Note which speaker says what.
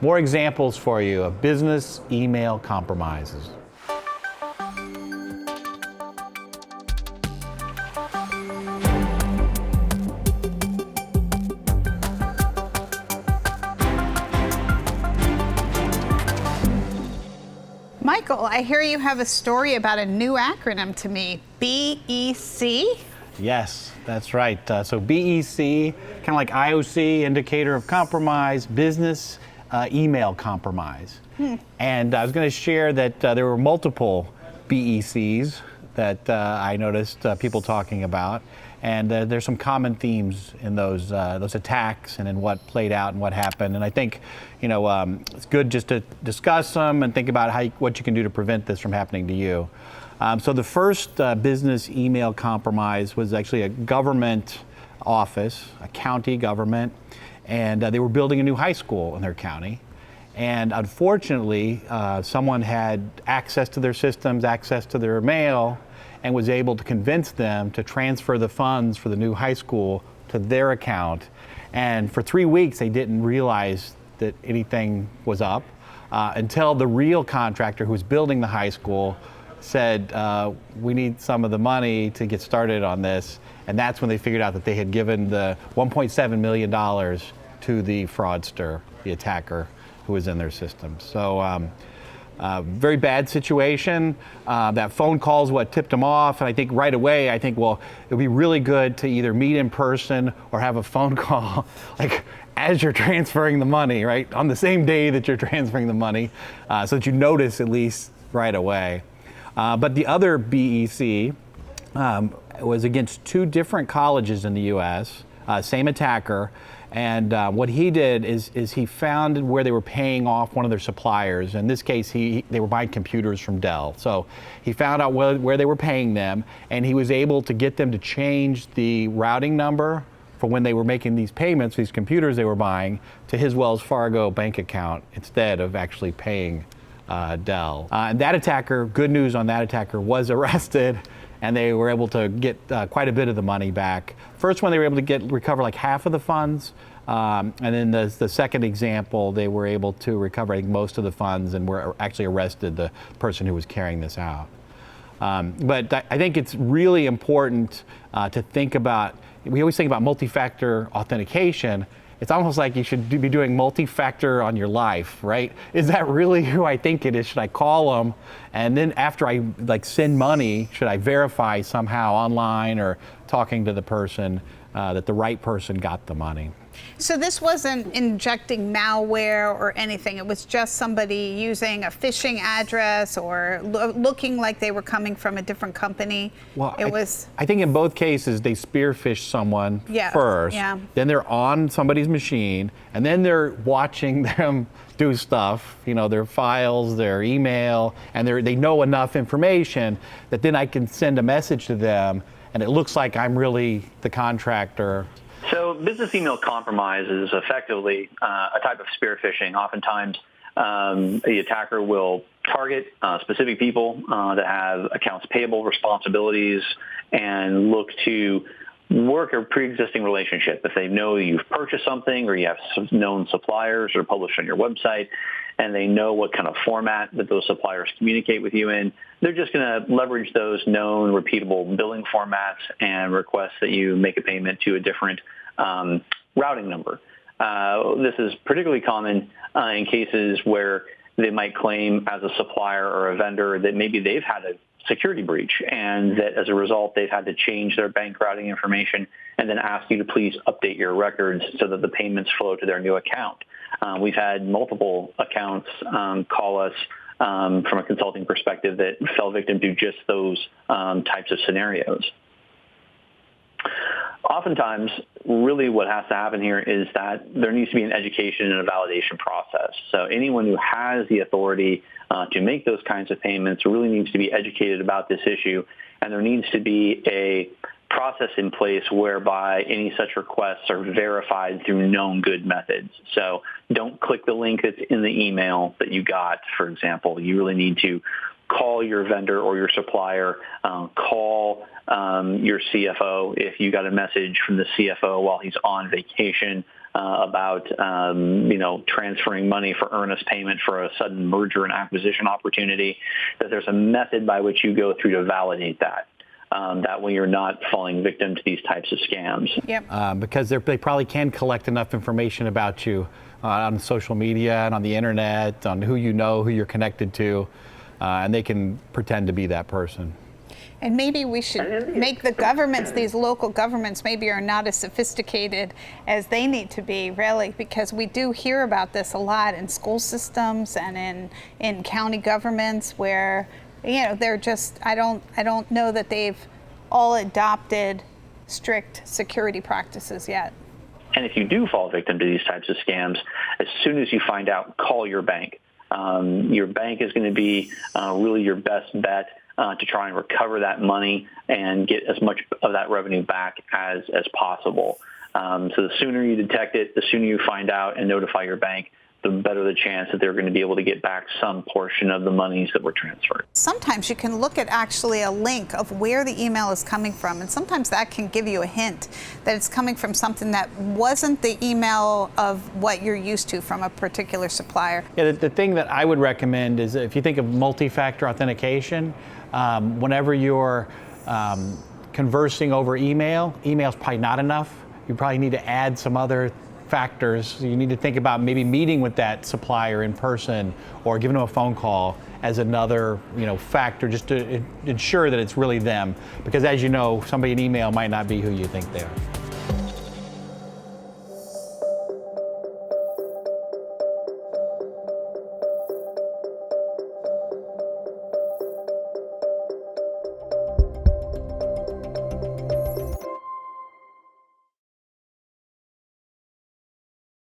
Speaker 1: More examples for you of business email compromises.
Speaker 2: Michael, I hear you have a story about a new acronym to me, BEC?
Speaker 1: Yes, that's right. So BEC, kind of like IOC, indicator of compromise, business email compromise. And I was going to share that there were multiple BECs that I noticed people talking about. And there's some common themes in those attacks and in what played out and what happened. And I think, it's good just to discuss them and think about what you can do to prevent this from happening to you. So the first business email compromise was actually a government office, a county government, and they were building a new high school in their county. And unfortunately, someone had access to their systems, access to their mail, and was able to convince them to transfer the funds for the new high school to their account. And for 3 weeks, they didn't realize that anything was up until the real contractor who was building the high school said, we need some of the money to get started on this. And that's when they figured out that they had given the $1.7 million to the fraudster, the attacker who was in their system. So very bad situation. That phone call is what tipped them off. And I think right away, it would be really good to either meet in person or have a phone call like as you're transferring the money, right? On the same day that you're transferring the money, so that you notice at least right away. But the other BEC was against 2 different colleges in the U.S., same attacker. And what he did is he found where they were paying off one of their suppliers. In this case, they were buying computers from Dell. So he found out where they were paying them, and he was able to get them to change the routing number for when they were making these payments, these computers they were buying, to his Wells Fargo bank account instead of actually paying Dell. And that attacker, good news on that attacker, was arrested, and they were able to get quite a bit of the money back. First one, they were able to recover like half of the funds. And then the second example, they were able to recover, I think, most of the funds and were actually arrested the person who was carrying this out. But I think it's really important to think about, we always think about multi-factor authentication. It's almost like you should be doing multi-factor on your life, right? Is that really who I think it is? Should I call them? And then after I send money, should I verify somehow online or talking to the person that the right person got the money?
Speaker 2: So this wasn't injecting malware or anything. It was just somebody using a phishing address or looking like they were coming from a different company.
Speaker 1: Well, I think in both cases they spear phish someone first. Yeah. Then they're on somebody's machine, and then they're watching them do stuff. Their files, their email, and they know enough information that then I can send a message to them, and it looks like I'm really the contractor.
Speaker 3: So business email compromise is effectively a type of spear phishing. Oftentimes, the attacker will target specific people that have accounts payable responsibilities and look to work a pre-existing relationship. If they know you've purchased something or you have some known suppliers or published on your website, and they know what kind of format that those suppliers communicate with you in, they're just going to leverage those known repeatable billing formats and request that you make a payment to a different routing number. This is particularly common in cases where they might claim as a supplier or a vendor that maybe they've had a security breach, and that as a result they've had to change their bank routing information and then ask you to please update your records so that the payments flow to their new account. We've had multiple accounts call us from a consulting perspective that fell victim to just those types of scenarios. Oftentimes, really what has to happen here is that there needs to be an education and a validation process. So anyone who has the authority to make those kinds of payments really needs to be educated about this issue, and there needs to be a process in place whereby any such requests are verified through known good methods. So don't click the link that's in the email that you got, for example. You really need to call your vendor or your supplier, call your CFO if you got a message from the CFO while he's on vacation. about transferring money for earnest payment for a sudden merger and acquisition opportunity, that there's a method by which you go through to validate that. That way you're not falling victim to these types of scams.
Speaker 2: Yep.
Speaker 1: Because they probably can collect enough information about you on social media and on the internet, on who you know, who you're connected to, and they can pretend to be that person.
Speaker 2: And maybe we should make the governments, these local governments, maybe are not as sophisticated as they need to be, really, because we do hear about this a lot in school systems and in county governments where, they're just, I don't know that they've all adopted strict security practices yet.
Speaker 3: And if you do fall victim to these types of scams, as soon as you find out, call your bank. Your bank is going to be really your best bet to try and recover that money and get as much of that revenue back as possible. So the sooner you detect it, the sooner you find out and notify your bank, the better the chance that they're going to be able to get back some portion of the monies that were transferred.
Speaker 2: Sometimes you can look at actually a link of where the email is coming from, and sometimes that can give you a hint that it's coming from something that wasn't the email of what you're used to from a particular supplier.
Speaker 1: Yeah, the thing that I would recommend is if you think of multi-factor authentication, whenever you're conversing over email's probably not enough. You probably need to add some other factors. You need to think about maybe meeting with that supplier in person or giving them a phone call as another factor, just to ensure that it's really them. Because as you know, somebody in email might not be who you think they are.